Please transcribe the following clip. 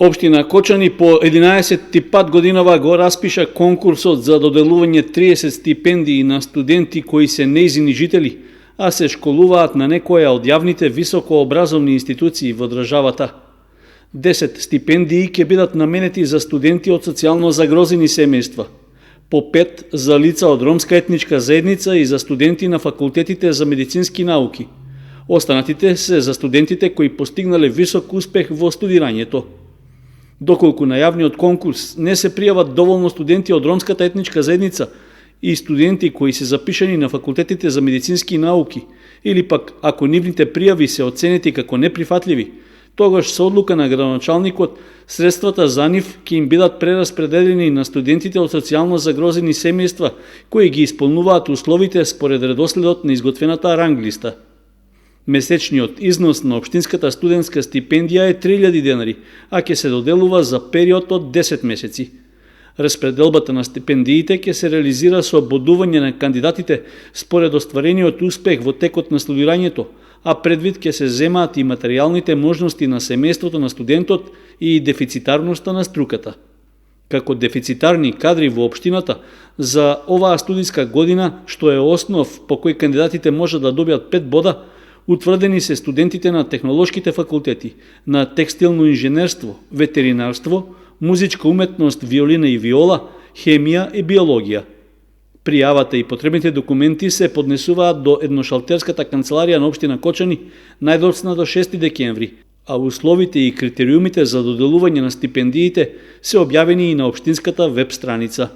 Општина Кочани по 11 пат годинава го распиша конкурсот за доделување 30 стипендии на студенти кои се нејзини жители, а се школуваат на некоја од јавните високообразовни институции во државата. 10 стипендии ќе бидат наменети за студенти од социјално загрозени семејства, по 5 за лица од ромска етничка заедница и за студенти на факултетите за медицински науки. Останатите се за студентите кои постигнале висок успех во студирањето. Доколку на јавниот конкурс не се пријават доволно студенти од ромската етничка заедница и студенти кои се запишани на факултетите за медицински науки, или пак ако нивните пријави се оценети како неприфатливи, тогаш со одлука на градоначалникот средствата за нив ќе им бидат прераспределени на студентите од социјално загрозени семејства кои ги исполнуваат условите според редоследот на изготвената ранглиста. Месечниот износ на општинската студентска стипендија е 3000 денари, а ќе се доделува за период од 10 месеци. Распределбата на стипендиите ќе се реализира со бодување на кандидатите според остварениот успех во текот на студирањето, а предвид ќе се земаат и материјалните можности на семејството на студентот и дефицитарноста на струката. Како дефицитарни кадри во општината, за оваа студиска година, што е основ по кој кандидатите може да добијат 5 бода, утврдени се студентите на технолошките факултети, на текстилно инженерство, ветеринарство, музичка уметност, виолина и виола, хемија и биологија. Пријавата и потребните документи се поднесуваат до едношалтерската канцеларија на општина Кочани најдоцна до 6 декември, а условите и критериумите за доделување на стипендиите се објавени и на општинската веб страница.